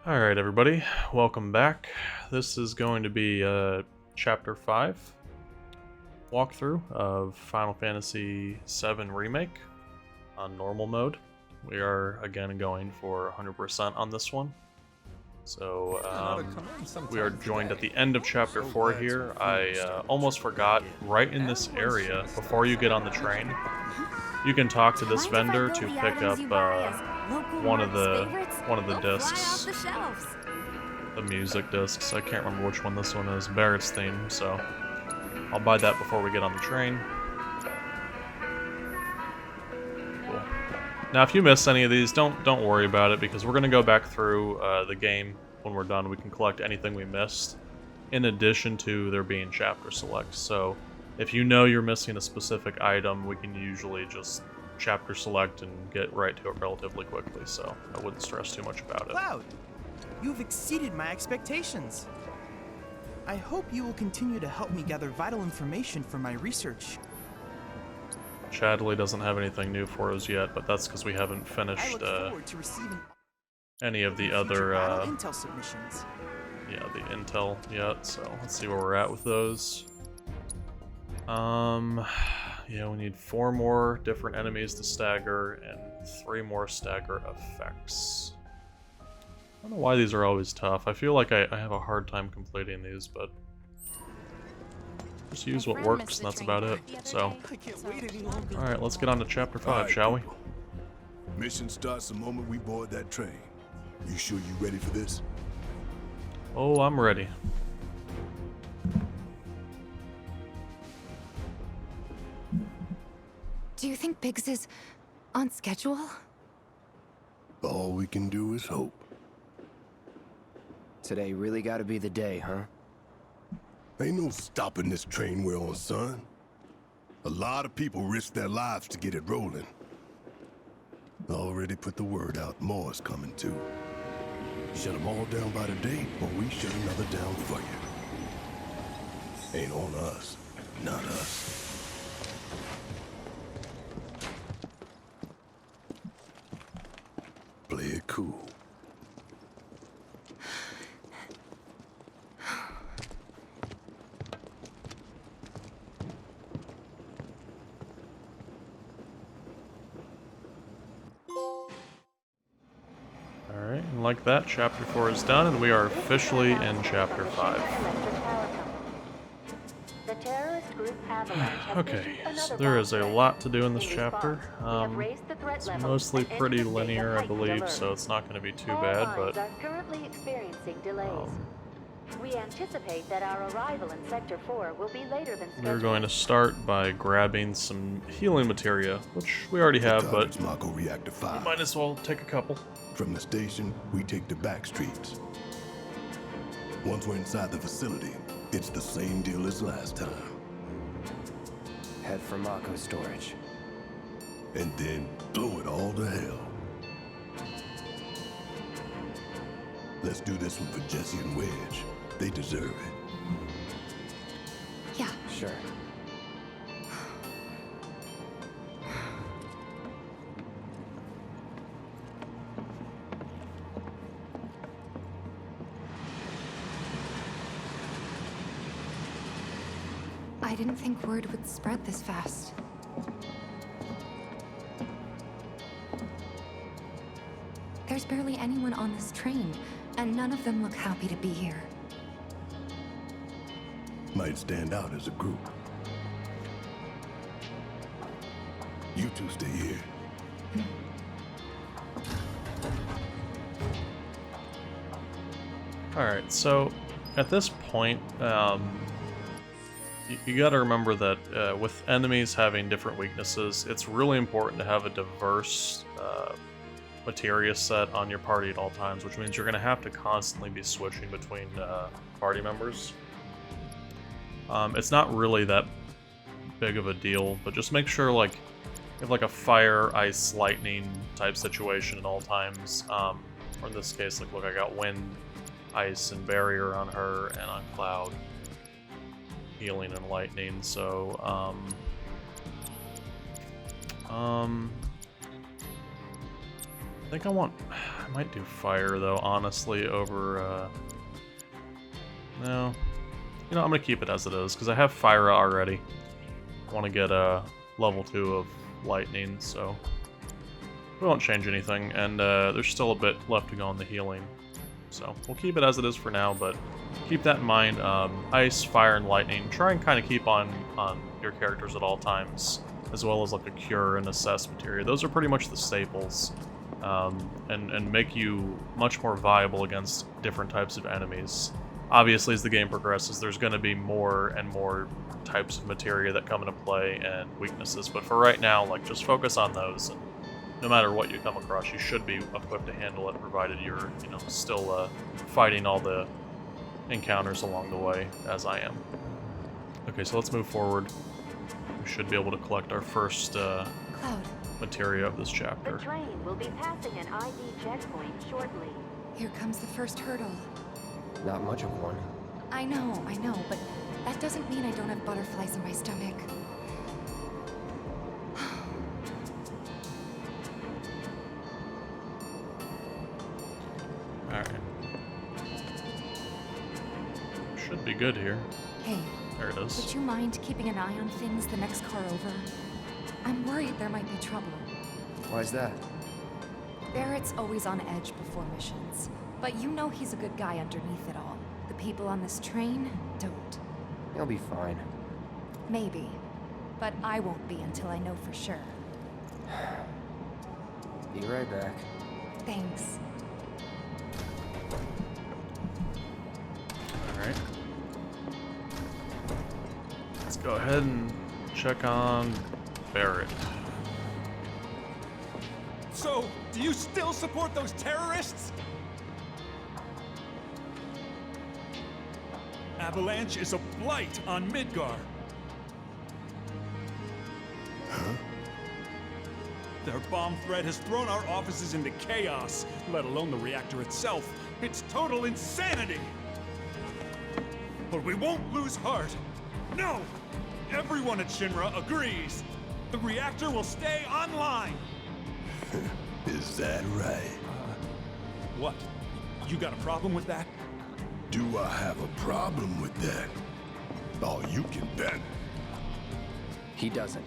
Alright everybody, welcome back. This is going to be Chapter 5 walkthrough of Final Fantasy VII Remake on normal mode. We are again going for 100% on this one. So we are joined at the end of Chapter 4 here. I almost forgot, right in this area, before you get on the train, you can talk to this vendor to pick up one of the discs, the music discs. I can't remember which one this one is. Barrett's theme. So I'll buy that before we get on the train. Cool. Now, if you miss any of these, don't worry about it, because we're gonna go back through the game when we're done. We can collect anything we missed, in addition to there being chapter select. So if you know you're missing a specific item, we can usually just chapter select and get right to it relatively quickly, so I wouldn't stress too much about it. Cloud, you've exceeded my expectations. I hope you will continue to help me gather vital information for my research. Chadley doesn't have anything new for us yet, but that's because we haven't finished any of the other intel submissions. Yeah, the intel yet, so let's see where we're at with those. Yeah, we need 4 more different enemies to stagger and 3 more stagger effects. I don't know why these are always tough. I feel like I have a hard time completing these, but just use what works and that's about it. So, alright, let's get on to Chapter 5, shall we? Mission starts the moment we board that train. You sure you ready for this? Oh, I'm ready. Do you think Biggs is on schedule? All we can do is hope. Today really gotta be the day, huh? Ain't no stopping this train we're on, son. A lot of people risk their lives to get it rolling. Already put the word out, more is coming too. Shut them all down by today, or we shut another down for you. Ain't on us, not us. Play it cool. Alright, and like that, Chapter 4 is done, and we are officially in Chapter 5. Okay, so there is a lot to do in this chapter. It's mostly pretty linear, I believe, so it's not going to be too bad, but we anticipate that our arrival in Sector 4 will be later than scheduled. we're going to start by grabbing some healing materia, which we already have, but Reactor 5. might as well take a couple. From the station, we take the back streets. Once we're inside the facility, it's the same deal as last time. Head for Mako storage. And then blow it all to hell. Let's do this one for Jesse and Wedge. They deserve it. Yeah. Sure. I didn't think word would spread this fast. There's barely anyone on this train, and none of them look happy to be here. Might stand out as a group. You two stay here. Alright, so at this point, you gotta remember that with enemies having different weaknesses, it's really important to have a diverse materia set on your party at all times, which means you're gonna have to constantly be switching between party members. It's not really that big of a deal, but just make sure like you have like a fire, ice, lightning type situation at all times. Or in this case, like look, I got wind, ice, and barrier on her, and on Cloud, healing and lightning. So I think I might do fire though, honestly, over, no. You know, I'm gonna keep it as it is, because I have fire already. I want to get a level 2 of lightning, so we won't change anything, and there's still a bit left to go on the healing. So we'll keep it as it is for now, but keep that in mind. Ice, fire, and lightning. Try and kind of keep on your characters at all times, as well as like a cure and assess materia. Those are pretty much the staples, and make you much more viable against different types of enemies. Obviously, as the game progresses, there's going to be more and more types of materia that come into play and weaknesses, but for right now, like, just focus on those, and no matter what you come across, you should be equipped to handle it, provided you're, you know, still fighting all the encounters along the way, as I am. Okay, so let's move forward. We should be able to collect our first Cloud. materia of this The chapter. train will be passing an ID checkpoint shortly. Here comes the first hurdle. Not much of one. I know, but that doesn't mean I don't have butterflies in my stomach. Alright. Should be good here. Hey, There it is. would you mind keeping an eye on things the next car over? I'm worried there might be trouble. Why's that? Barrett's always on edge before missions, but you know he's a good guy underneath it all. The people on this train don't. He'll be fine. Maybe, but I won't be until I know for sure. Be right back. Thanks. Alright. Let's go ahead and check on Barrett. So, do you still support those terrorists? Avalanche is a blight on Midgar. Huh? Their bomb threat has thrown our offices into chaos, let alone the reactor itself. It's total insanity! But we won't lose heart. No! Everyone at Shinra agrees. The reactor will stay online. Is that right? What? You got a problem with that? Do I have a problem with that? Oh, you can bet. He doesn't.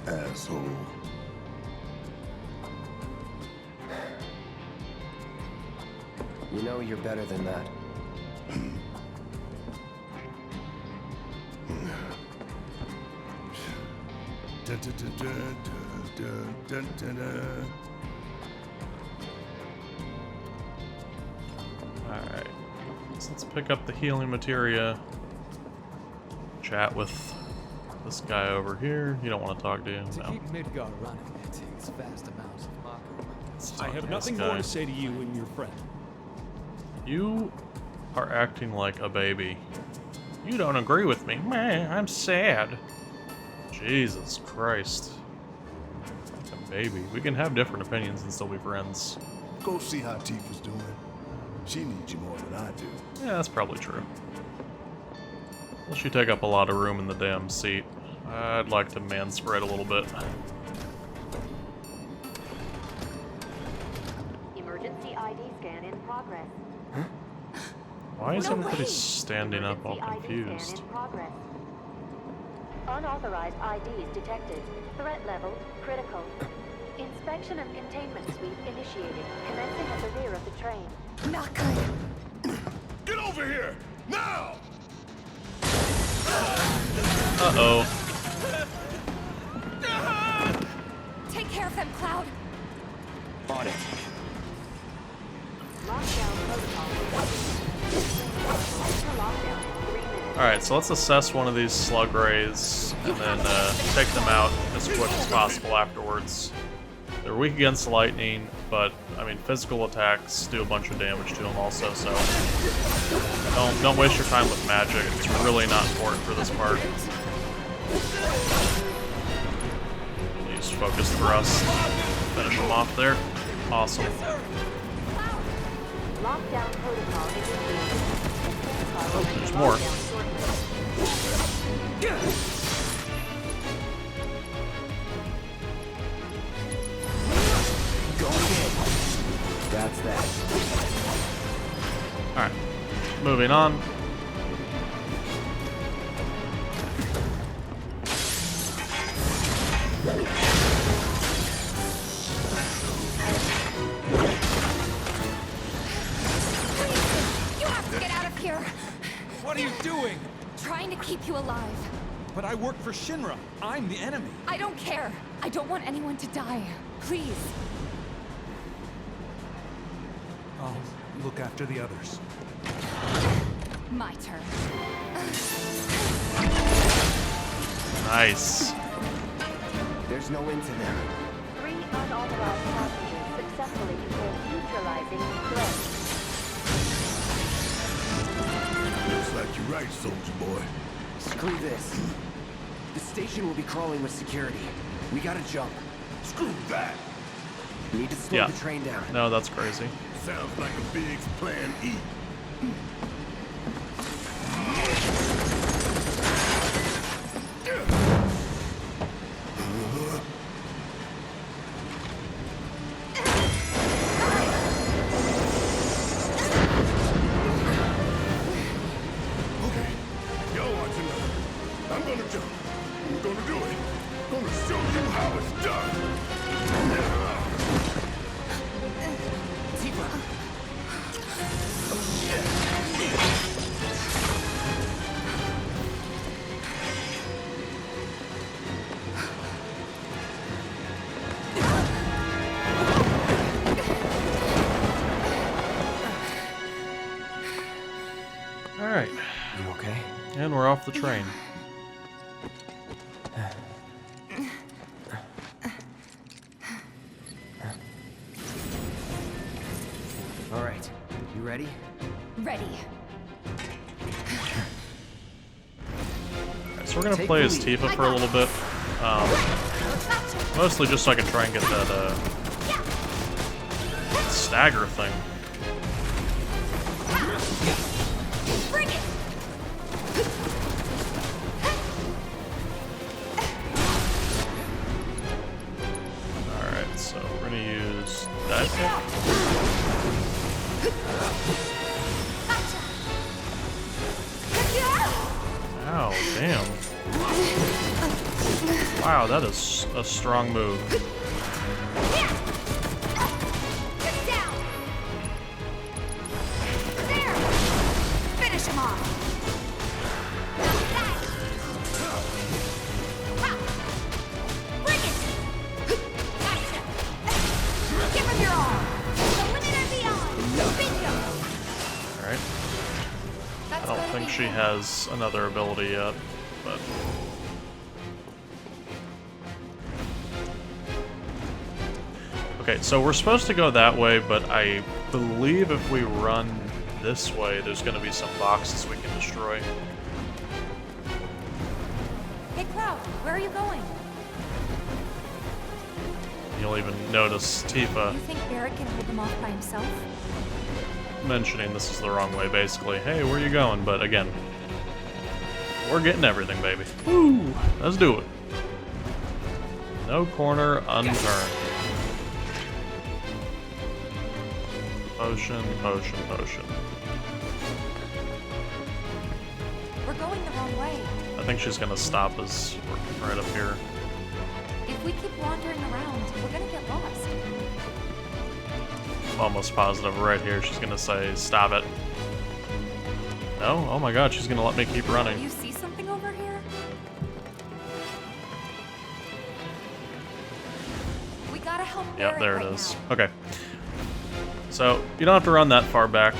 Asshole. You know you're better than that. Dun, dun, dun, dun, dun, dun, dun, dun. Alright. So let's pick up the healing materia. Chat with this guy over here. You don't want to talk to him? To No. keep Midgar running, it takes vast amounts of Mako. Let's I talk have to nothing this more guy. to say to you and your friend. You are acting like a baby. You don't agree with me. Meh, I'm sad. Jesus Christ. Like a baby. We can have different opinions and still be friends. Go see how Tifa's doing. She needs you more than I do. Yeah, that's probably true. Well, she take up a lot of room in the damn seat. I'd like to man-spread a little bit. Emergency ID scan in progress. Why is No everybody way. standing up all Emergency ID confused? scan in progress. Unauthorized IDs detected. Threat level critical. Inspection and containment sweep initiated, commencing at the rear of the train. Not good. Get over here! Now! Uh-oh. Take care of them, Cloud. On it. Lockdown protocol. Enter lockdown in 3 minutes. Alright, so let's assess one of these slug rays and then take them out as quick as possible afterwards. They're weak against lightning, but I mean physical attacks do a bunch of damage to them also, so don't waste your time with magic. It's really not important for this part. Use focus thrust. Finish them off there. Awesome. Lockdown protocol initiated. There's more. Lockdown shortly. That's that. Alright. Moving on. You have to get out of here! What are you doing? Trying to keep you alive. But I work for Shinra. I'm the enemy. I don't care. I don't want anyone to die. Please. I'll look after the others. My turn. Nice. There's no end to them. 3 unauthorized passengers successfully before neutralizing the threat. Looks like you're right, soldier boy. Screw this. The station will be crawling with security. We gotta jump. Screw that. We need to slow Yeah. the train down. No, that's crazy. Sounds like a big plan E. Okay, y'all watching now. I'm gonna jump. I'm gonna do it. I'm gonna show you how it's done. Tifa! Alright. You okay? And we're off the train. All right. You ready? Ready. Alright, so we're gonna play as Tifa for a little bit. Mostly just so I can try and get that stagger thing. Bring it! Alright, so we're gonna use that kick. Ow, damn. Wow, that is a strong move. Get down! There! Finish him off! Bring it! Gotcha! Give him your all! The limit and beyond! Bingo! Alright. That's I don't gonna think be she has another ability yet, but... Okay, so we're supposed to go that way, but I believe if we run this way, there's going to be some boxes we can destroy. Hey, Cloud, where are you going? You'll even notice Tifa You think Barrett can hold them off by himself? mentioning this is the wrong way, basically. Hey, where you going? But again, we're getting everything, baby. Woo! Let's do it. No corner unturned. Potion, potion, potion. We're going the wrong way. I think she's gonna stop us right up here. If we keep wandering around, we're gonna get lost. Almost positive right here she's gonna say, stop it. No? Oh my god, she's gonna let me keep running. You see something over here? We gotta help Yep, Barrett there it right is. now. Okay. So, you don't have to run that far back.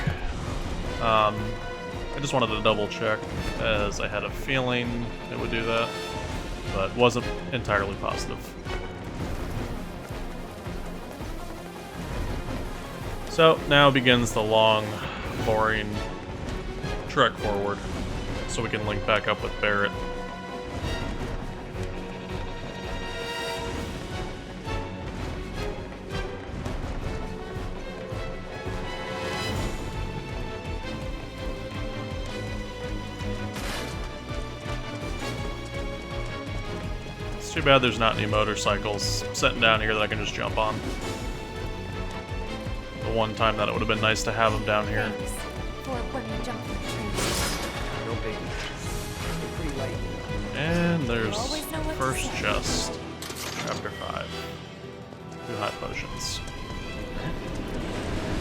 I just wanted to double check, as I had a feeling it would do that, but wasn't entirely positive. So, now begins the long, boring trek forward, so we can link back up with Barrett. It's too bad there's not any motorcycles sitting down here that I can just jump on. The one time that it would have been nice to have them down here. Thanks for when we jump from the train. No biggie. They're pretty light. And there's always know what to first say. chest, chapter 5. 2 high potions.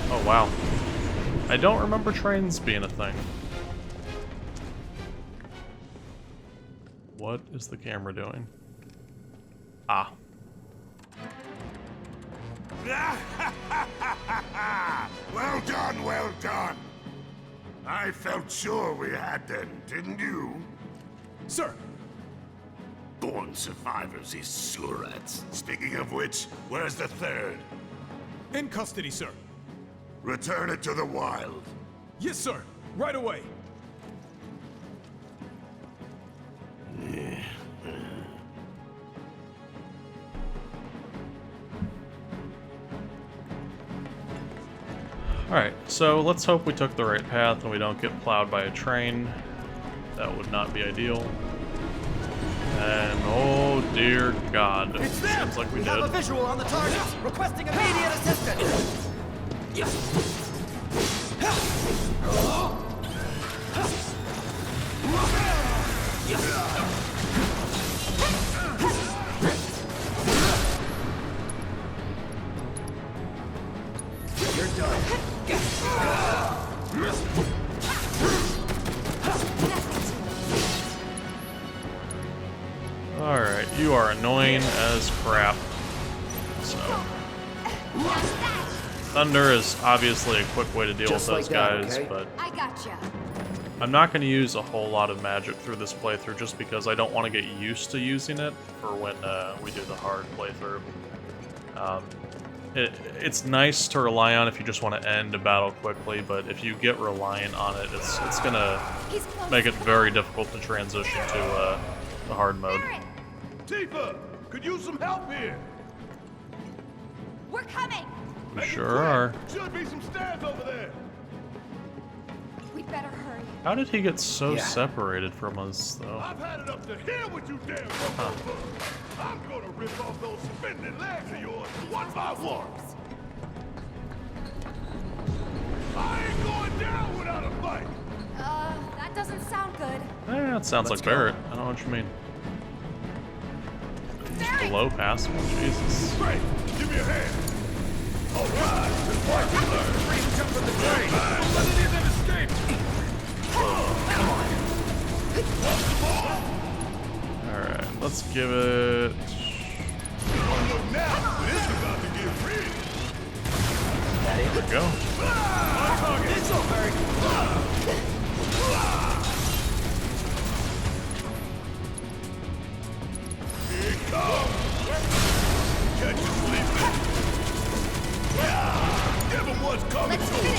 Oh wow. I don't remember trains being a thing. What is the camera doing? Ah. Well done, well done. I felt sure we had them, didn't you? Sir, Born survivors, these surats. Speaking of which, where's the third? in custody, sir. Return it to the wild. Yes, sir. Right away. Alright, so let's hope we took the right path and we don't get plowed by a train. That would not be ideal. And oh dear God. Seems like we did. visual on the target. Requesting immediate assistance. You're done. Alright, you are annoying as crap. So. Thunder is obviously a quick way to deal Just with those like that, guys, okay? but I gotcha. I'm not going to use a whole lot of magic through this playthrough just because I don't want to get used to using it for when we do the hard playthrough. It's nice to rely on if you just want to end a battle quickly, but if you get reliant on it, it's going to He's close. make it very difficult to transition to the hard mode. Barrett, Tifa, could use some help here. we're coming. We sure are. Should be some stairs over there. We better hurry. How did he get so Yeah. separated from us, though? I've had it up to here with you damn motherfuckers. I'm gonna rip off those spindly legs of yours one by one. I ain't going down without a fight. That doesn't sound good. That sounds like Barrett. I don't know what you mean. Just below passable, Jesus. Great, give me a hand. All right, just watch you learn. Free to jump from the train. Don't let any of them escape. Alright, let's give it... Don't look now, this is about to get real. There we go. My target. It's so very Here it comes. Catch you sleeping. Give him what's coming to him.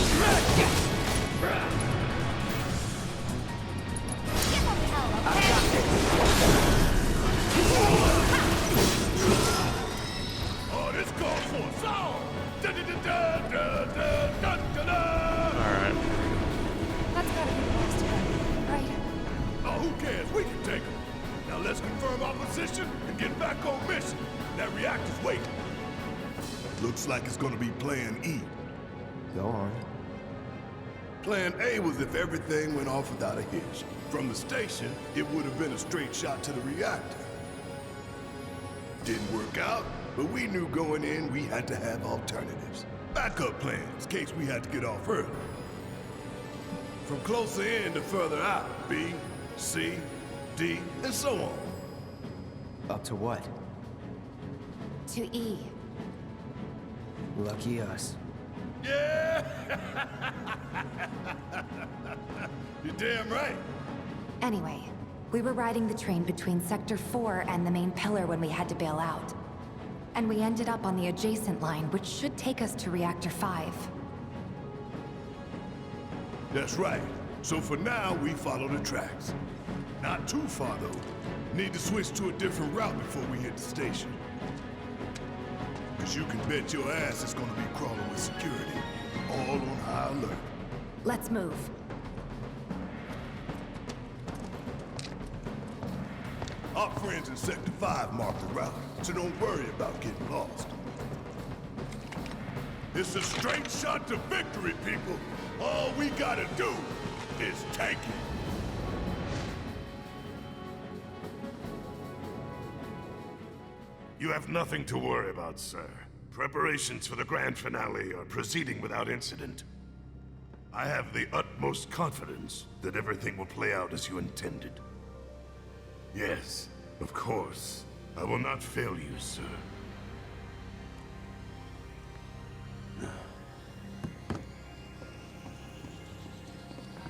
Give him hell, okay? Oh, this calls for a song. Alright. That's gotta be the last of it, right? Oh, who cares? We can take him. Now let's confirm our position and get back on mission. That reactor's waiting. Looks like it's gonna be Plan E. Go on. Plan A was if everything went off without a hitch. From the station, it would have been a straight shot to the reactor. Didn't work out, but we knew going in we had to have alternatives. Backup plans, in case we had to get off early. From closer in to further out, B, C, D, and so on. Up to what? To E. Lucky us. Yeah! You're damn right. Anyway, we were riding the train between Sector 4 and the main pillar when we had to bail out. And we ended up on the adjacent line, which should take us to Reactor 5. That's right. So for now, we follow the tracks. Not too far, though. Need to switch to a different route before we hit the station. Because you can bet your ass it's gonna be crawling with security. All on high alert. Let's move. Our friends in Sector 5 marked the route, so don't worry about getting lost. It's a straight shot to victory, people. All we gotta do is take it. You have nothing to worry about, sir. Preparations for the grand finale are proceeding without incident. I have the utmost confidence that everything will play out as you intended. Yes, of course. I will not fail you, sir.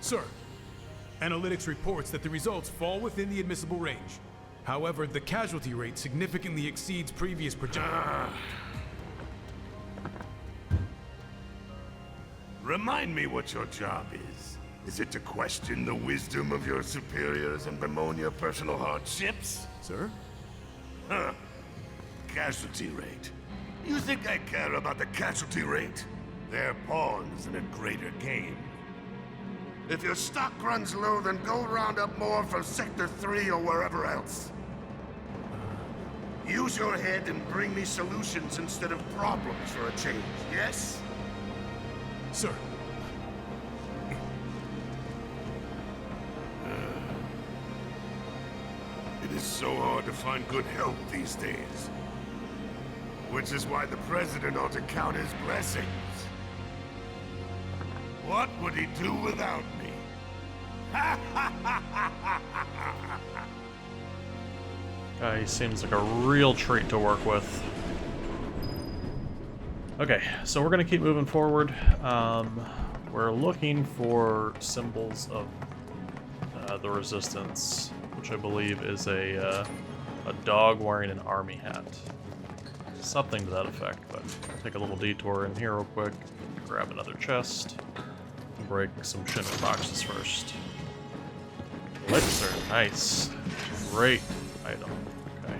Sir, analytics reports that the results fall within the admissible range. However, the casualty rate significantly exceeds previous projections. Remind me what your job is. Is it to question the wisdom of your superiors and bemoan your personal hardships? Sir? Huh. Casualty rate. You think I care about the casualty rate? They're pawns in a greater game. If your stock runs low, then go round up more from Sector 3 or wherever else. Use your head and bring me solutions instead of problems for a change, yes? Sir. It is so hard to find good help these days. Which is why the President ought to count his blessings. What would he do without me? Guy seems like a real treat to work with. Okay, so we're gonna keep moving forward. We're looking for symbols of the Resistance, which I believe is a dog wearing an army hat. Something to that effect, but take a little detour in here real quick, grab another chest, and break some Chinook boxes first. Elixir, nice. Great item. Okay.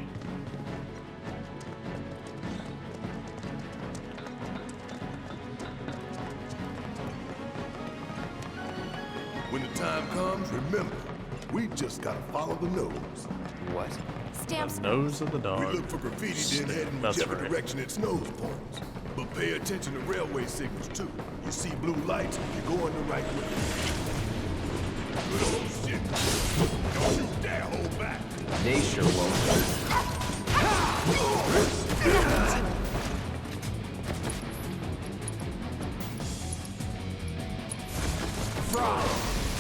When the time comes, remember, we just gotta follow the nose. What? Stamps. The nose of the We dog. look for graffiti, then head in That's whichever right. direction its nose points. But pay attention to railway signals too. You see blue lights, you're going the right way. Good old shit. Don't you dare hold back. They sure won't.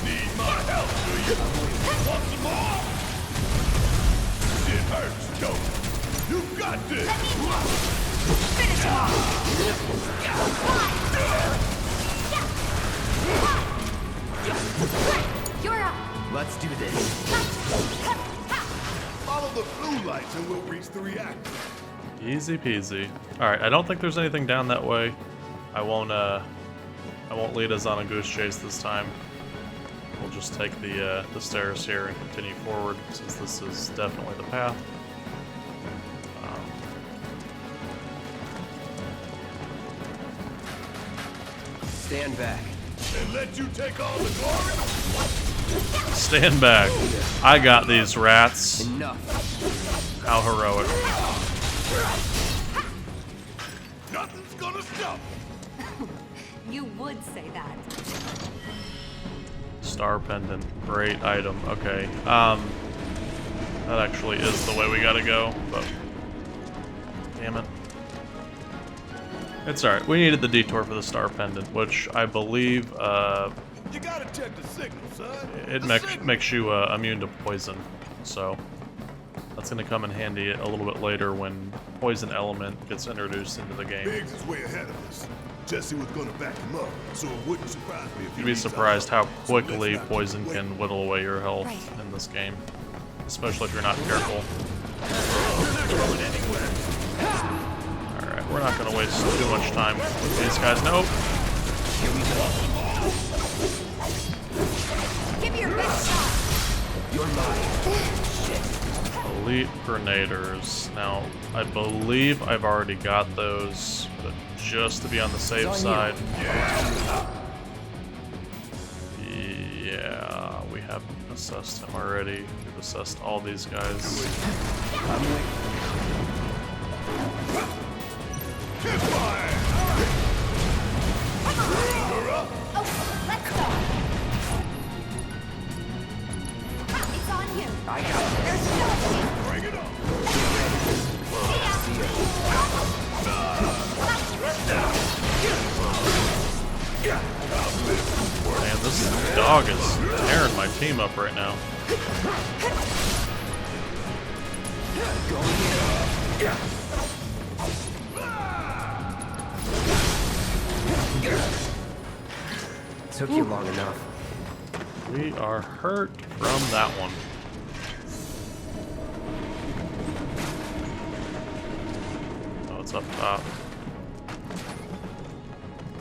Need my help, do you? Want some more? Shit hurts, don't it? You got this. Finish him off! You're up! Let's do this. Follow the blue lights and we'll reach the reactor. Easy peasy. Alright, I don't think there's anything down that way. I won't lead us on a goose chase this time. We'll just take the stairs here and continue forward, since this is definitely the path. Stand back. And let you take all the glory? Stand back. I got these rats. Enough. How heroic. Nothing's gonna stop. You would say that. Star pendant. Great item. Okay. That actually is the way we gotta go, but damn it. It's alright. We needed the detour for the star pendant, which I believe You gotta check the signal, son. it makes you immune to poison. So that's gonna come in handy a little bit later when poison element gets introduced into the game. Biggs is way ahead of us. Jesse was gonna back him up, so it wouldn't surprise me if You'd be surprised how quickly poison wait. can whittle away your health Right. in this game, especially if you're not careful. Alright, we're not gonna waste too much time with these guys. Nope. Give me your best shot! You're mine. Elite grenaders. Now, I believe I've already got those, but just to be on the safe side. Yeah, we have assessed him already. We've assessed all these guys. I got it. Bring it on! Man, this dog is tearing my team up right now. Took you long enough. We are hurt from that one. Oh, it's up top.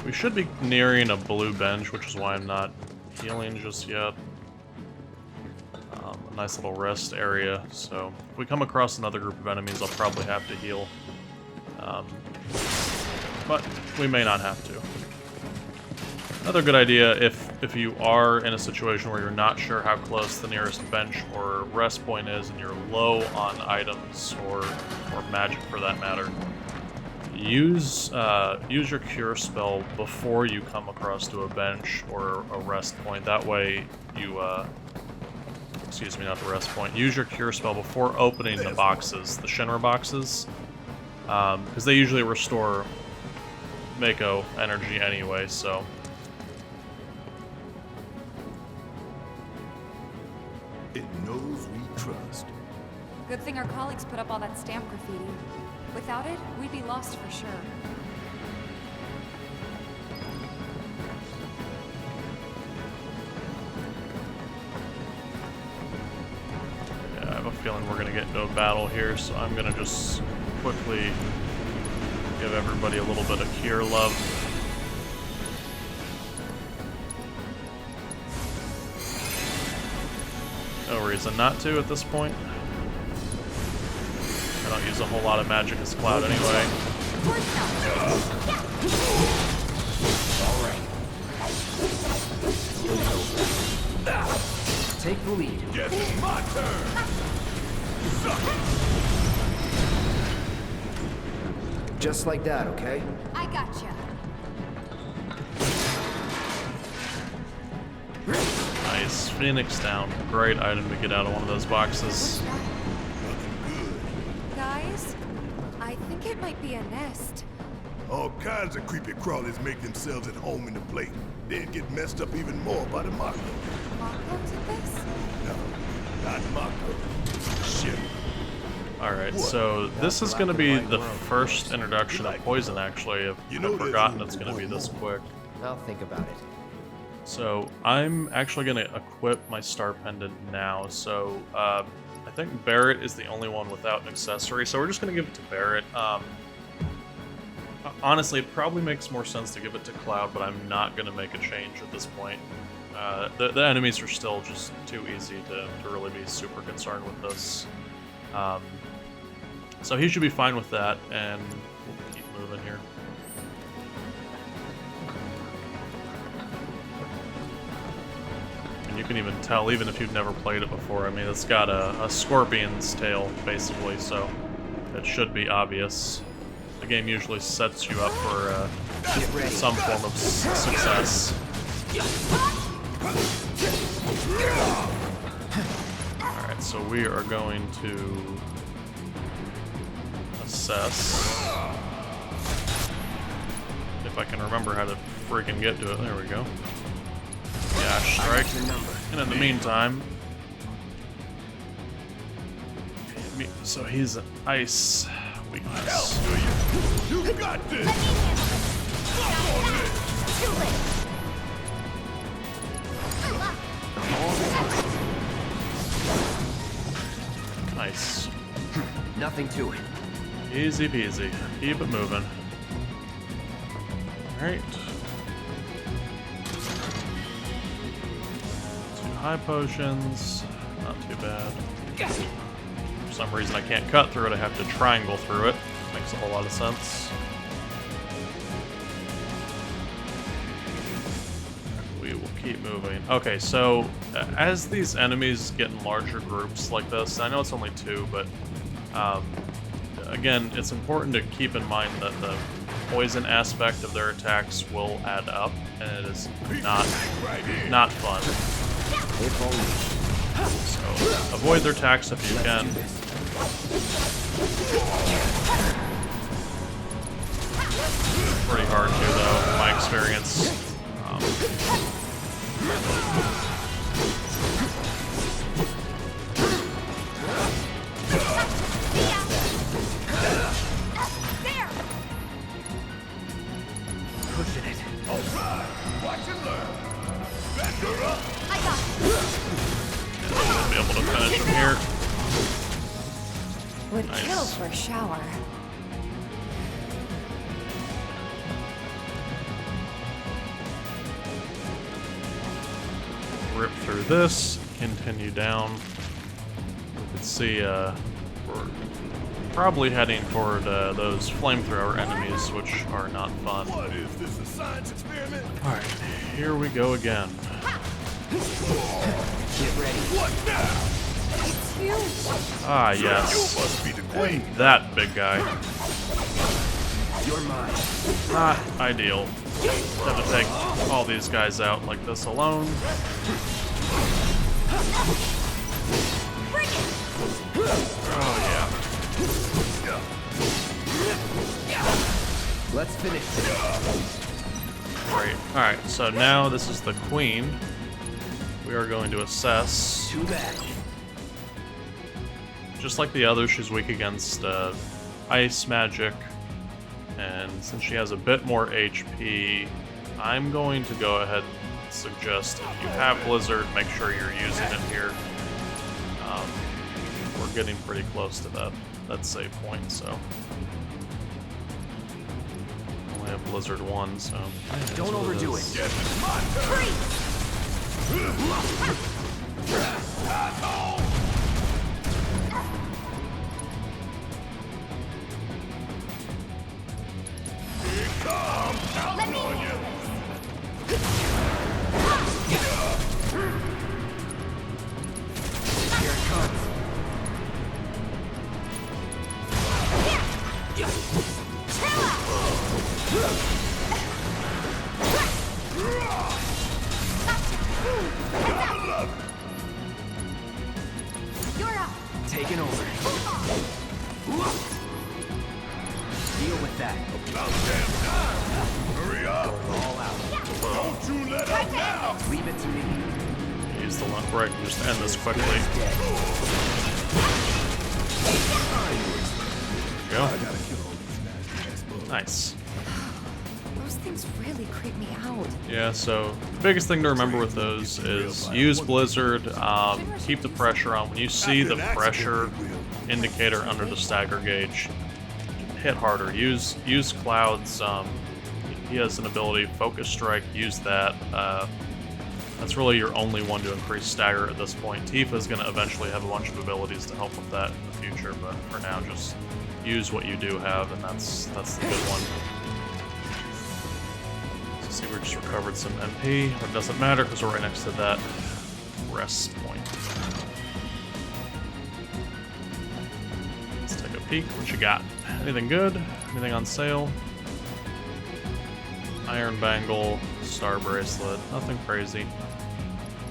We should be nearing a blue bench, which is why I'm not healing just yet. A nice little rest area, so if we come across another group of enemies, I'll probably have to heal. But we may not have to. Another good idea, if you are in a situation where you're not sure how close the nearest bench or rest point is, and you're low on items or magic for that matter, use your cure spell before you come across to a bench or a rest point. That way you excuse me, not the rest point. Use your cure spell before opening the boxes, the Shinra boxes, because they usually restore Mako energy anyway, so. It knows we trust. Good thing our colleagues put up all that stamp graffiti. Without it, we'd be lost for sure. Yeah, I have a feeling we're gonna get into a battle here, so I'm gonna just quickly give everybody a little bit of cure love. No reason not to at this point. I don't use a whole lot of magic as Cloud anyway. Take the lead. Yes, it's my turn! Just like that, okay? I gotcha. Nice. Phoenix down. Great item to get out of one of those boxes. Guys, I think it might be a nest. All kinds of creepy crawlies make themselves at home in the plate, then get messed up even more by the Mako. Mako did this? No, not Mako. Shit. Alright, so this is going to be the first introduction of poison, actually. I've forgotten it's going to be this quick. I'll think about it. So I'm actually going to equip my Star Pendant now. So I think Barrett is the only one without an accessory, so we're just going to give it to Barrett. Honestly, it probably makes more sense to give it to Cloud, but I'm not going to make a change at this point. The enemies are still just too easy to really be super concerned with this. So he should be fine with that, and we'll keep moving here. And you can even tell, even if you've never played it before, I mean, it's got a scorpion's tail, basically, so it should be obvious. The game usually sets you up for some form of success. Alright, so we are going to assess. If I can remember how to freaking get to it. There we go. Grashtrike. And in the meantime, so he's an ice weakness. You got this! Nice. Nothing to it. Easy peasy. Keep it moving. Alright. 2 high potions. Not too bad. For some reason I can't cut through it, I have to triangle through it. Makes a whole lot of sense. We will keep moving. Okay, so as these enemies get in larger groups like this, I know it's only 2, but again, it's important to keep in mind that the poison aspect of their attacks will add up, and it is not fun. So avoid their attacks if you can. Pretty hard to, though, in my experience. Pushing it. All right, watch and learn. Back her up. I got Should be able to finish him here. Would Nice. kill for a shower. Rip through this, continue down. You can see we're probably heading toward those flamethrower enemies, which are not fun. What is this, a science experiment? Alright, here we go again. Get ready. What now? It's huge. Ah, You yes. must be the queen. And that big guy. You're mine. Not ideal. Have to take all these guys out like this alone. Oh, yeah. Let's finish this. Great. Alright, so now this is the queen. We are going to assess. Too bad. Just like the others, she's weak against ice magic. And since she has a bit more HP, I'm going to go ahead and suggest if you have Blizzard, make sure you're using it here. We're getting pretty close to that save point, so. Only have Blizzard 1, so. Don't overdo it. Yes, it's my turn. Here it comes. Counting on you. Here it comes. You're up. Taking over. Deal with that. About damn time. Hurry up. All out. Don't you let up now. Leave it to me. Use the left break and just end this quickly. Dead. There you go. I gotta kill all these nasty ass bugs. Nice. Those things really creep me out. Yeah, so the biggest thing to remember with those is use Blizzard, keep the pressure on. When you see the pressure indicator under the stagger gauge, hit harder. Use Cloud's, he has an ability, Focus Strike, use that. That's really your only one to increase stagger at this point. Tifa's going to eventually have a bunch of abilities to help with that in the future, but for now just use what you do have, and that's the good one. See, we just recovered some MP, but it doesn't matter because we're right next to that rest point. Let's take a peek. What you got? Anything good? Anything on sale? Iron Bangle, Star Bracelet, nothing crazy.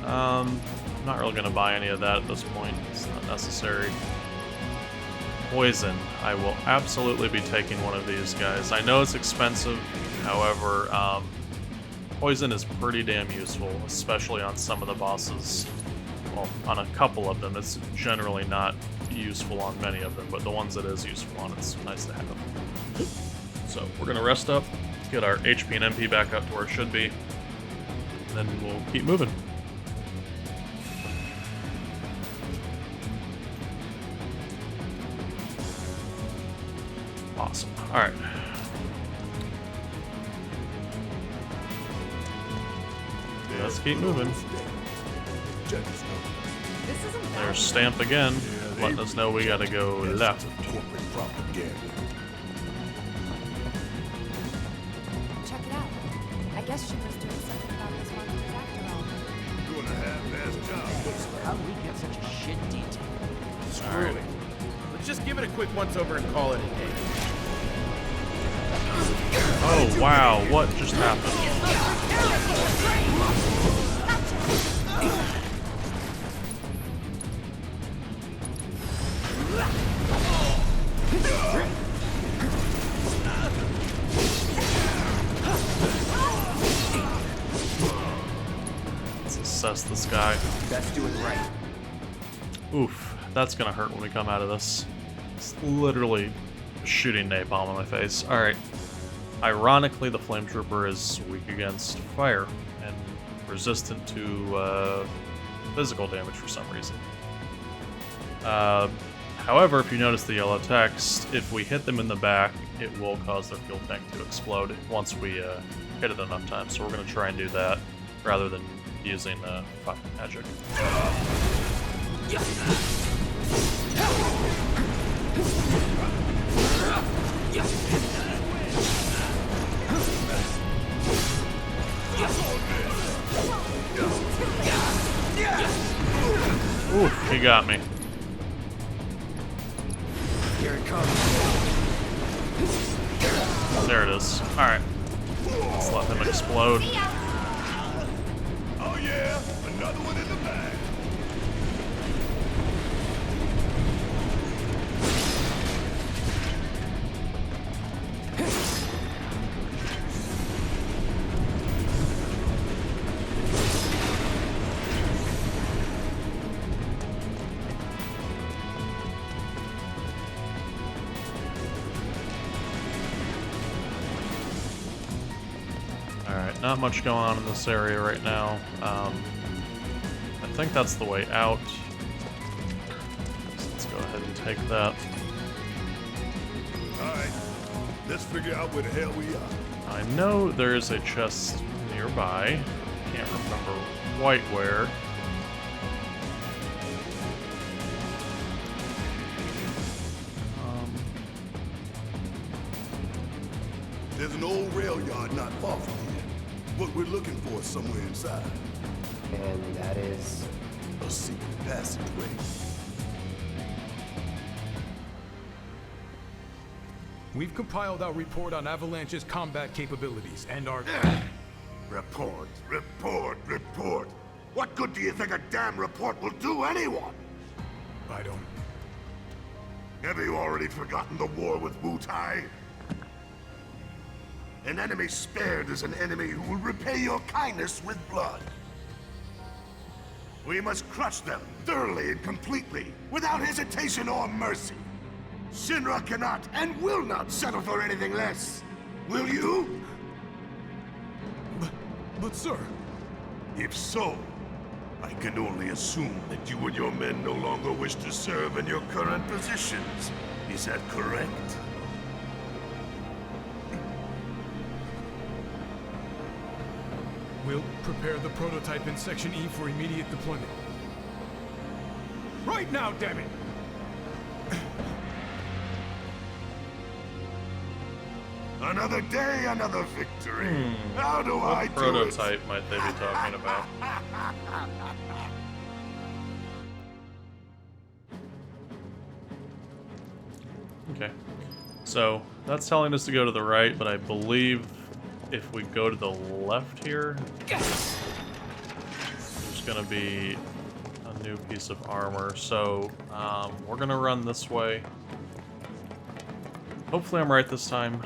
I'm not really going to buy any of that at this point. It's not necessary. Poison. I will absolutely be taking one of these guys. I know it's expensive, however, poison is pretty damn useful, especially on some of the bosses. Well, on a couple of them. It's generally not useful on many of them, but the ones that is useful on, it's nice to have. So we're going to rest up, get our HP and MP back up to where it should be, and then we'll keep moving. Awesome. Alright. Let's keep moving. There's Stamp again, letting us know we gotta go left. Check it out. I guess she was doing something about those monsters after all. half-assed job. How did we get such a shit detail? Screw it. Let's just give it a quick once-over and call it a day. Oh wow, what just happened? Let's assess this guy. That's doing right. Oof, that's gonna hurt when we come out of this. It's literally shooting napalm on my face. Alright. Ironically, the Flame Trooper is weak against fire and resistant to physical damage for some reason. However, if you notice the yellow text, if we hit them in the back, it will cause their fuel tank to explode once we hit it enough times. So we're going to try and do that rather than using fucking magic. Oof, he got me. Here it comes. There it is. Alright. Let's let him explode. Oh yeah, another one in the bag. Alright, not much going on in this area right now. I think that's the way out. So let's go ahead and take that. Alright, let's figure out where the hell we are. I know there's a chest nearby. Can't remember quite where. There's an old rail yard not far from here. What we're looking for is somewhere inside. And that is... A secret passageway. We've compiled our report on Avalanche's combat capabilities and our... Report, report, report. What good do you think a damn report will do anyone? I don't... Have you already forgotten the war with Wu-Tai? An enemy spared is an enemy who will repay your kindness with blood. We must crush them thoroughly and completely, without hesitation or mercy. Shinra cannot and will not settle for anything less. Will you? But sir... If so, I can only assume that you and your men no longer wish to serve in your current positions. Is that correct? We'll prepare the prototype in Section E for immediate deployment. Right now, damn it! Another day, another victory. How do I do it? What prototype might they be talking about? Okay. So, that's telling us to go to the right, but I believe if we go to the left here, there's gonna be a new piece of armor. So, we're gonna run this way. Hopefully I'm right this time.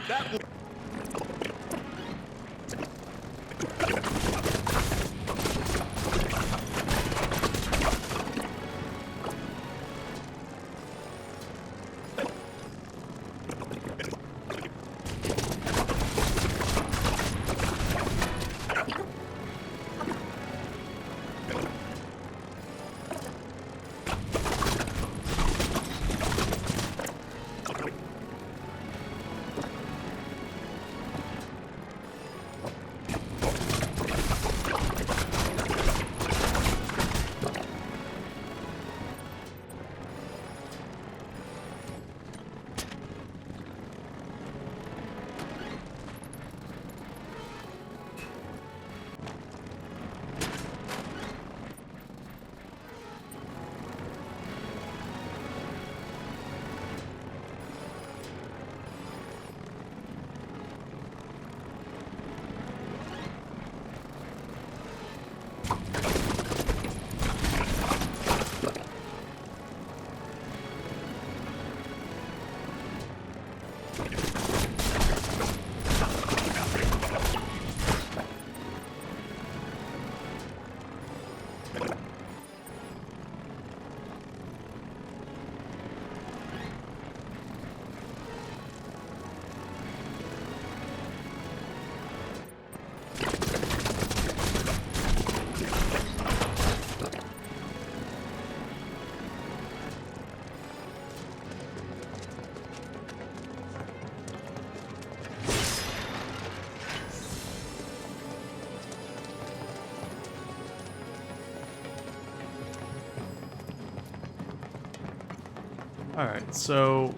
Alright, so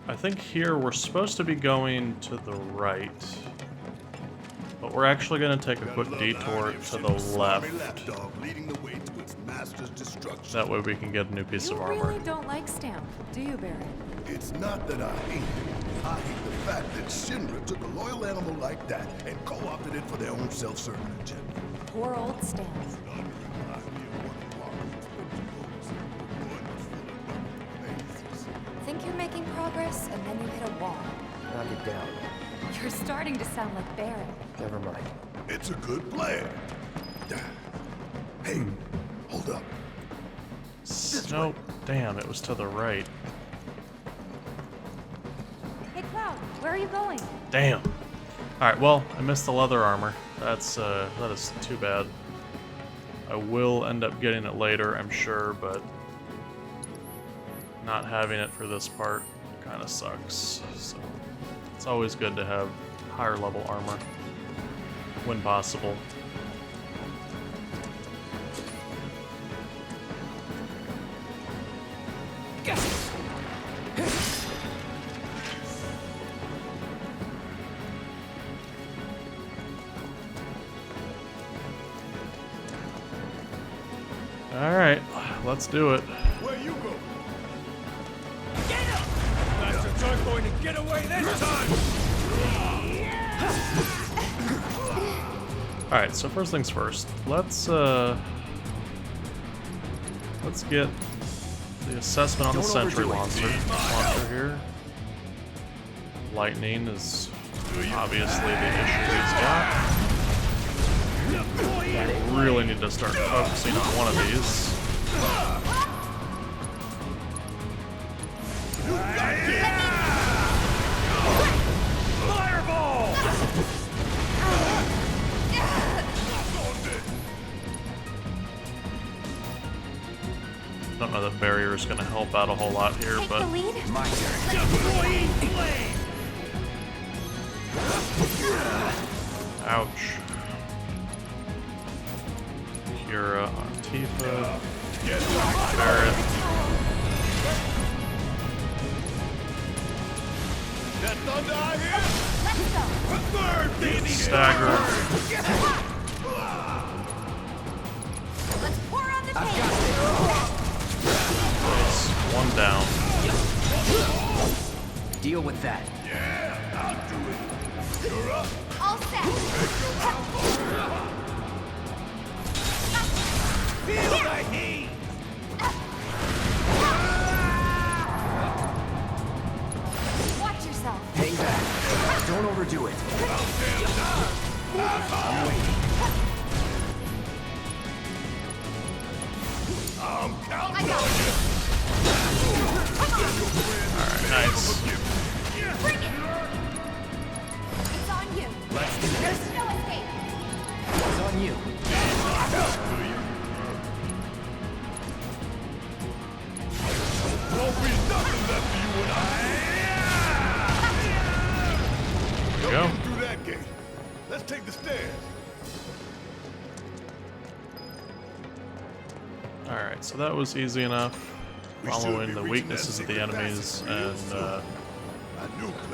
I think here we're supposed to be going to the right. But we're actually going to take a quick detour to the left. That way we can get a new piece of armor. You really don't like Stamp, do you, Barret? It's not that I hate it. I hate the fact that Shinra took a loyal animal like that and co-opted it for their own self-serving agenda. Poor old Stamp. Think you're making progress, and then you hit a wall. Knock it down. You're starting to sound like Barret. Never mind. It's a good plan. Hey, hold up. Nope. Damn, it was to the right. Hey, Cloud, where are you going? Damn. Alright, well, I missed the leather armor. That is too bad. I will end up getting it later, I'm sure, but not having it for this part kind of sucks. So it's always good to have higher level armor when possible. Alright, let's do it. Where you go? Get up! Bastards aren't going to get away this time! Alright, so first things first. Let's get the assessment on the sentry launcher here. Lightning is obviously the issue he's got. Really need to start focusing on one of these. Fireball! Don't know that barrier is going to help out a whole lot here, Take but the lead? My turn. ouch. Kira on Tifa. Barret. That thunder I hear? Let's go! Stagger. Let's pour on the tape! Nice. One down. Deal with that. Yeah, I'll do it. You're up. All set! Feel the heat! Watch yourself! Hang back. Don't overdo it. I'm waiting. I'm counting I got on it. you. Alright, nice. Bring it! It's on you! Let's do There's this. no escape! It's on you. Won't be nothing left for you and I. There we go. Get through that gate. Let's take the stairs. Alright, so that was easy enough. Following the weaknesses of the enemies and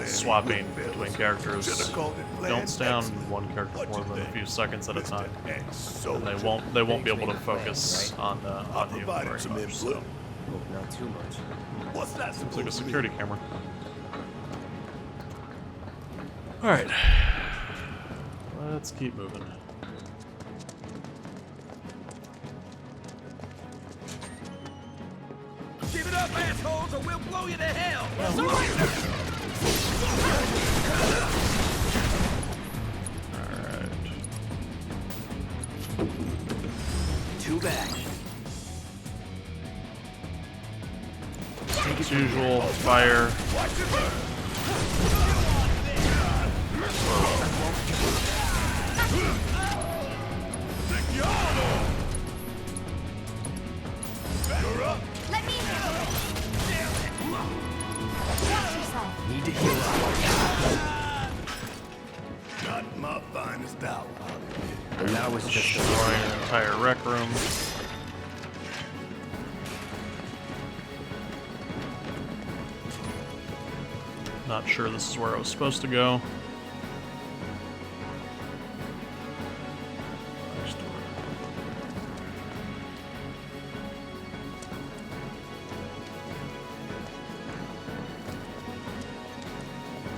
swapping between characters. Don't stay on one character more than a few seconds at a time, and they won't be able to focus on you very much. So Hope not too much. What's that it's like a supposed to security mean? camera. All right, let's keep moving. Give it up, assholes, or we'll blow you to hell! Alright. Too bad. As usual, fire. You're up. Let me handle it! Watch yourself! Need to heal up. Not my finest hour. And that was just a Destroying an entire rec room. Not sure this is where I was supposed to go. Next door.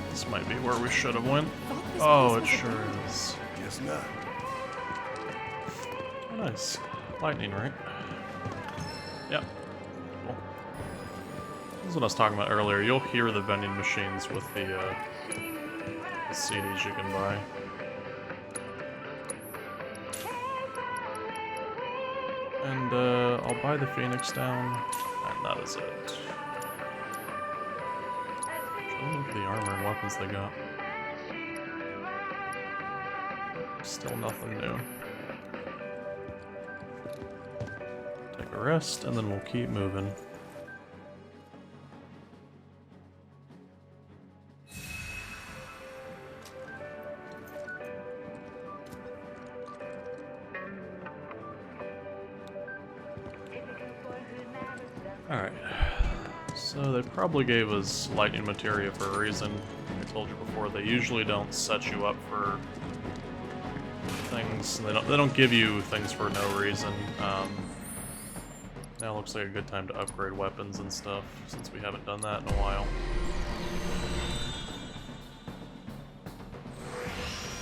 This might be where we should have went. Oh, it sure is. Guess not. Oh, nice. Lightning, right? Yep. Cool. This is what I was talking about earlier. You'll hear the vending machines with the CDs you can buy. And I'll buy the Phoenix down, and that is it. Look at the armor and weapons they got. Still nothing new. Take a rest, and then we'll keep moving. Alright. So they probably gave us lightning materia for a reason. I told you before, they usually don't set you up for things. They don't give you things for no reason. Now looks like a good time to upgrade weapons and stuff, since we haven't done that in a while.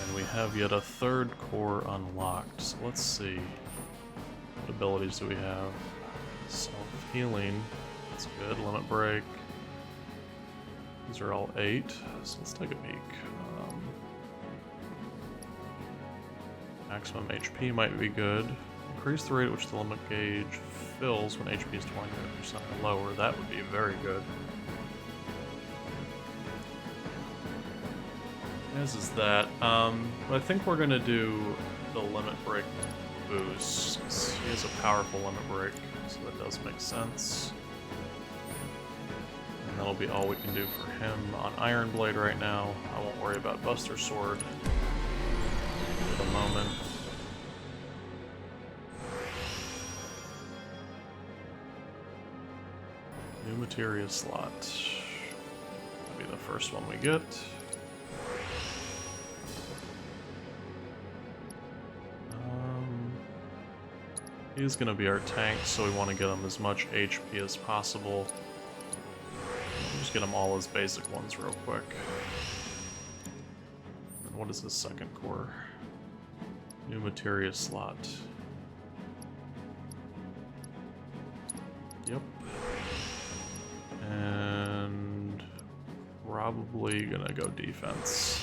And we have yet a third core unlocked. So let's see. What abilities do we have? Self-healing. That's good. Limit break. These are all 8, so let's take a peek. Maximum HP might be good. Increase the rate at which the limit gauge fills when HP is 29% or lower. That would be very good. As is that. But I think we're gonna do the limit break boost. He has a powerful limit break, so that does make sense. And that'll be all we can do for him on Iron Blade right now. I won't worry about Buster Sword for the moment. New materia slot. That'll be the first one we get. He's gonna be our tank, so we want to get him as much HP as possible. Just get him all his basic ones real quick. And what is his second core? New materia slot. Yep. And probably gonna go defense.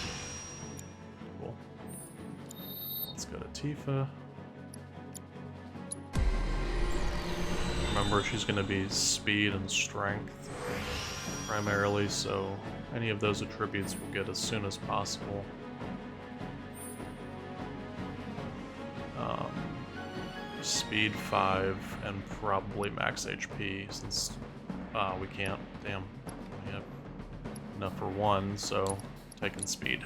Cool. Let's go to Tifa. Remember, she's gonna be speed and strength primarily, so any of those attributes we'll get as soon as possible. Speed 5 and probably max HP, since we can't. Damn, we have enough for one, so taking speed.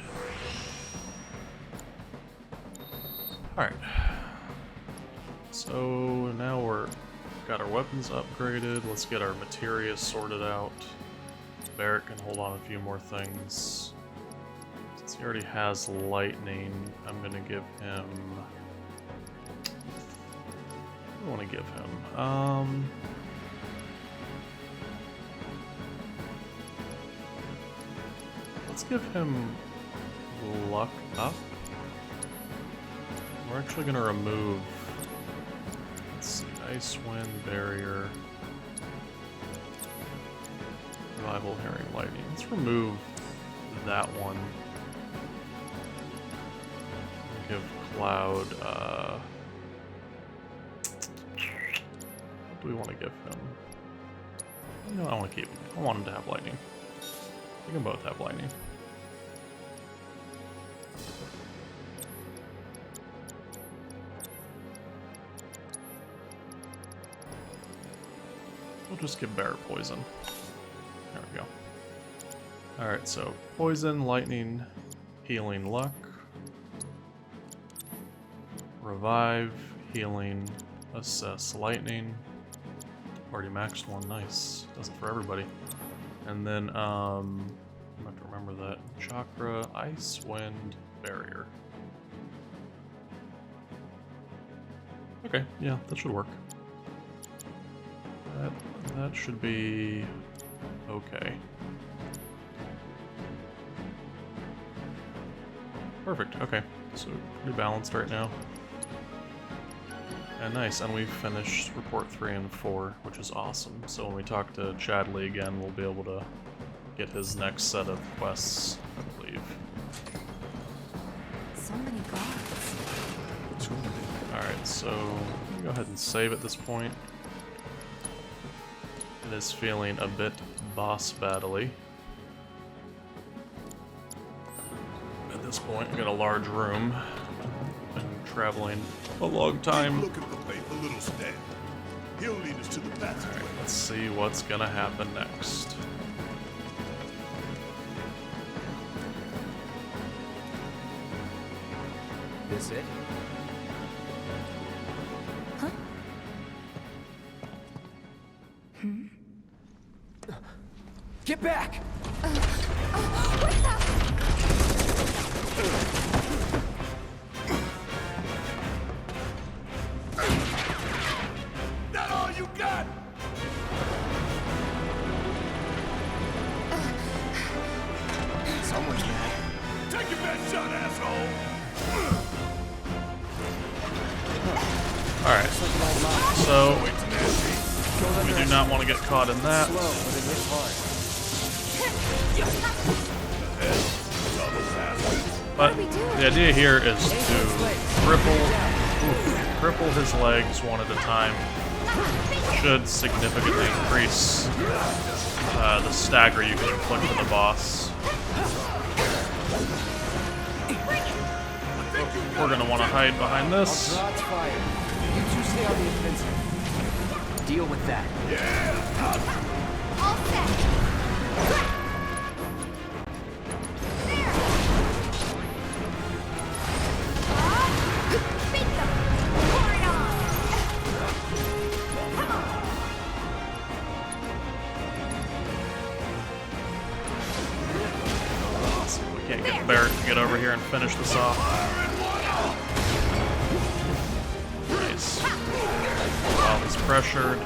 Alright. So now we're got our weapons upgraded. Let's get our materia sorted out. Barrett can hold on a few more things. Since he already has lightning, I'm gonna give him... What do I want to give him? Let's give him luck up. We're actually gonna remove... Let's see, Ice Wind, Barrier, Revival, Herring, Lightning. Let's remove that one. Give Cloud, what do we want to give him? No, I want to keep him. I want him to have Lightning. We can both have Lightning. We'll just give Barrett Poison. There we go. Alright, so Poison, Lightning, Healing, Luck. Revive, Healing, Assess, Lightning. Already maxed one, nice. Does it for everybody. And then, I'm going to remember that. Chakra, ice, wind, barrier. Okay, yeah, that should work. That should be okay. Perfect, okay. So pretty balanced right now. And nice, and we've finished report 3 and 4, which is awesome. So when we talk to Chadley again, we'll be able to get his next set of quests, I believe. So many guards. Alright, so go ahead and save at this point. It is feeling a bit boss battle-y. At this point, we got a large room. Been traveling a long time. Look at the little stand. He'll lead us to the passageway. Alright, let's see what's gonna happen next. This it? Huh? Get back! That all you got? Someone's mad. Take your best shot, asshole! Alright, so we do not want to get caught in that. Slow, but it hits hard. But the idea here is to cripple his legs one at a time. Should significantly increase the stagger you can inflict on the boss. We're gonna want to hide behind this. I'll draw its fire. You two stay on the offensive. Deal with that. All set. Can't get Barrett to get over here and finish this off. Nice. While he's pressured.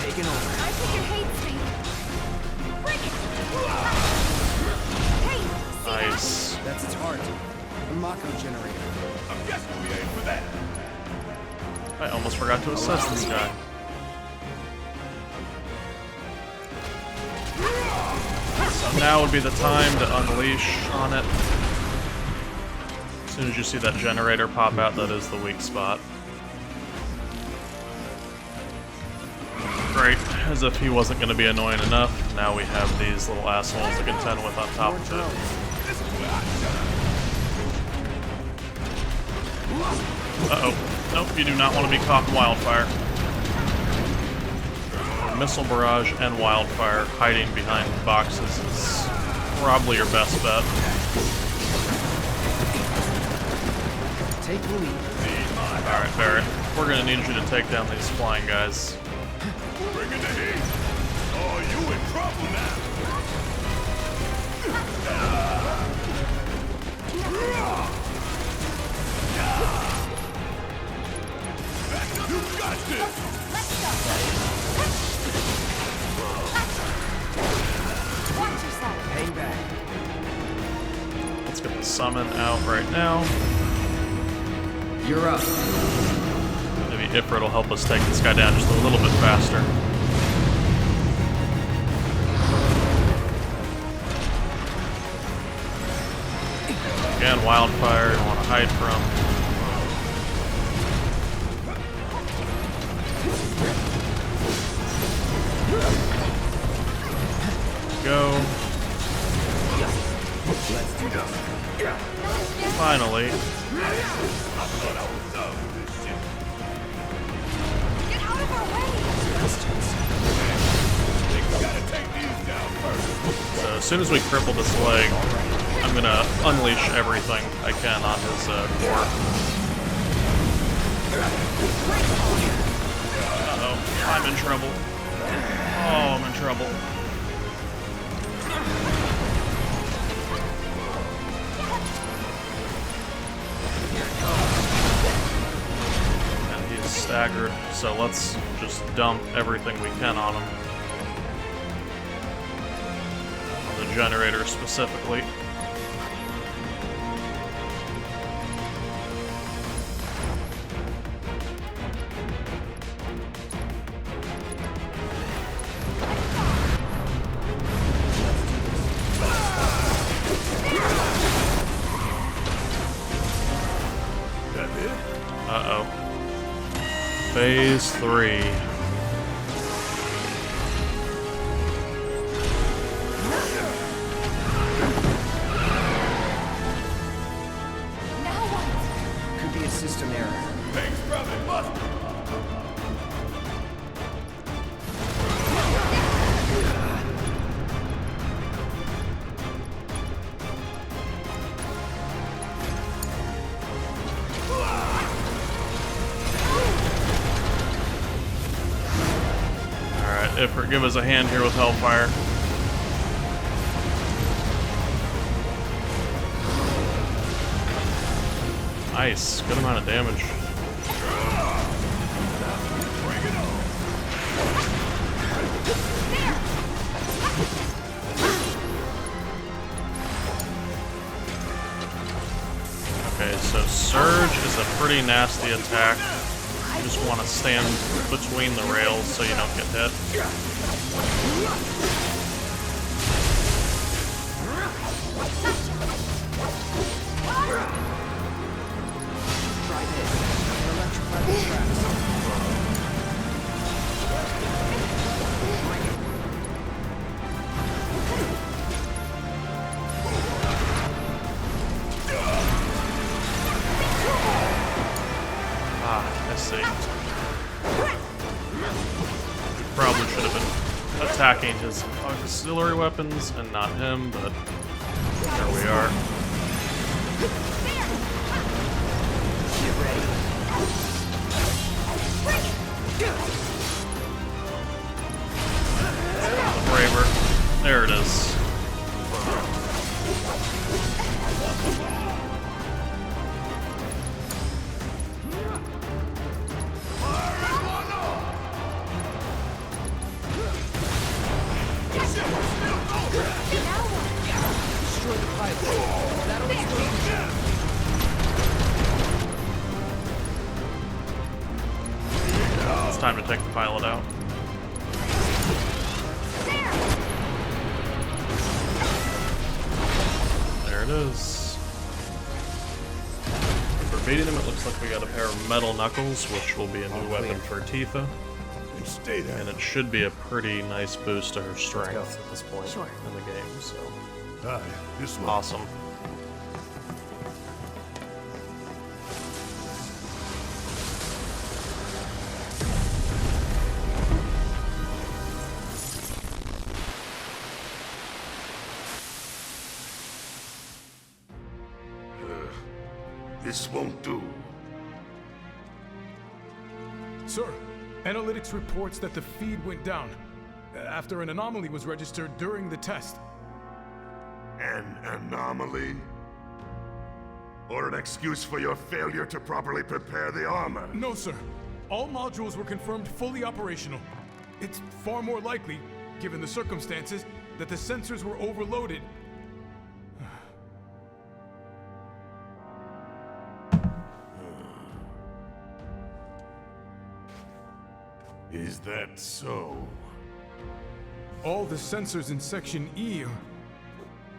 Taking over. My figure hates me. Bring it. Hey, Nice. That's its heart. A Mako generator. I'm guessing we aim for that. I almost forgot to assess this guy. So now would be the time to unleash on it. As soon as you see that generator pop out, that is the weak spot. Great, as if he wasn't going to be annoying enough. Now we have these little assholes to contend with on top of it. Uh-oh. Nope, you do not want to be caught in wildfire. Missile barrage and wildfire hiding behind boxes is probably your best bet. Take the lead. Alright, Barrett. We're gonna need you to take down these flying guys. Bring it to heat. Oh, you in trouble now. You got this. let's go. Watch yourself. Hang back. Let's get the summon out right now. You're up. Maybe Ifrit will help us take this guy down just a little bit faster. Again, wildfire, you want to hide from. Go. Let's do this. Finally. Get out of our way. So as soon as we cripple this leg, I'm gonna unleash everything I can on his core. trouble. Oh, I'm in trouble. And he's staggered, so let's just dump everything we can on him. On the generator specifically. Uh-oh. Phase 3. Now what? Could be a system error. Thanks, brother. Must. Ifrit, give us a hand here with Hellfire. Nice, good amount of damage. Okay, so Surge is a pretty nasty attack. You just want to stand between the rails so you don't get hit. Try this. Electrify the tracks. I see. We probably should have been attacking his auxiliary weapons and not him, but there we are. Get ready. The Braver. There it is. Destroy the pilot. That'll expose the ship. It's time to take the pilot out. There it is. For beating him, it looks like we got a pair of metal knuckles, which will be a new weapon for Tifa. Stay there. And it should be a pretty nice boost to her strength at this point Sure. in the game, so Aye, this one. awesome. This won't do. Sir, analytics reports that the feed went down after an anomaly was registered during the test. An anomaly? Or an excuse for your failure to properly prepare the armor? No, sir. All modules were confirmed fully operational. It's far more likely, given the circumstances, that the sensors were overloaded. Is that so? All the sensors in Section E are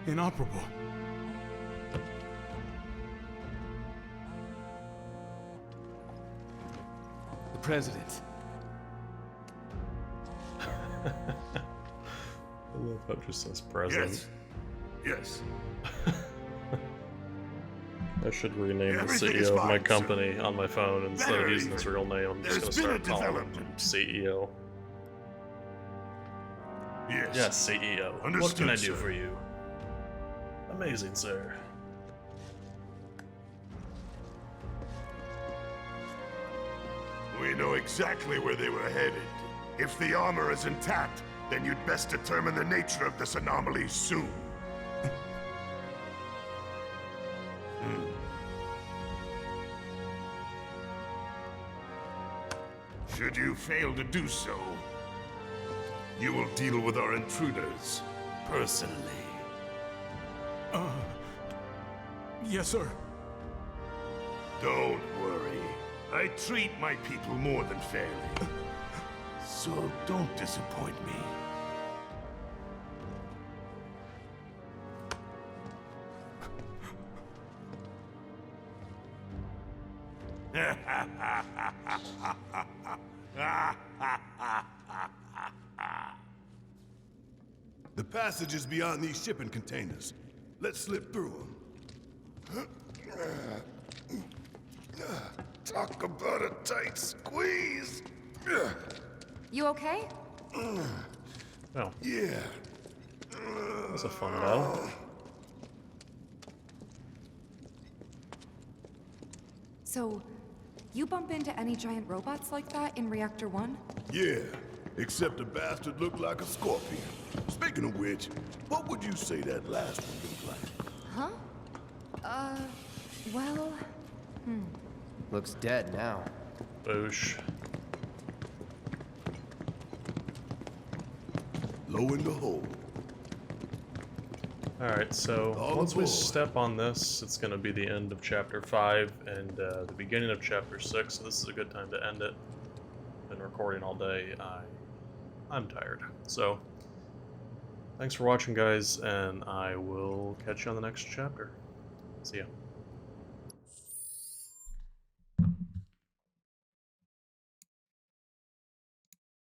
inoperable. The President. I love how it just says president. Yes. I should rename the Everything is CEO of my fine, company on my phone instead of Better using his even. real name. I'm just There's gonna been a start calling him development. CEO. Yes. Yes, CEO. What Understood, can I do sir. for you? Amazing, sir. We know exactly where they were headed. If the armor is intact, then you'd best determine the nature of this anomaly soon. Should you fail to do so, you will deal with our intruders personally. Yes, sir. Don't worry. I treat my people more than fairly. So don't disappoint me. The passage is beyond these shipping containers. Let's slip through them. Talk about a tight squeeze. You okay? Oh, Yeah. that's a fun battle. So, you bump into any giant robots like that in Reactor 1? Yeah. Except the bastard looked like a scorpion. Speaking of which, what would you say that last one looked like? Huh? Well... Looks dead now. Boosh. Low in the hole. Alright, so All once we aboard. step on this, it's going to be the end of Chapter 5 and the beginning of Chapter 6, so this is a good time to end it. Been recording all day. I'm tired. So, thanks for watching, guys, and I will catch you on the next chapter. See ya.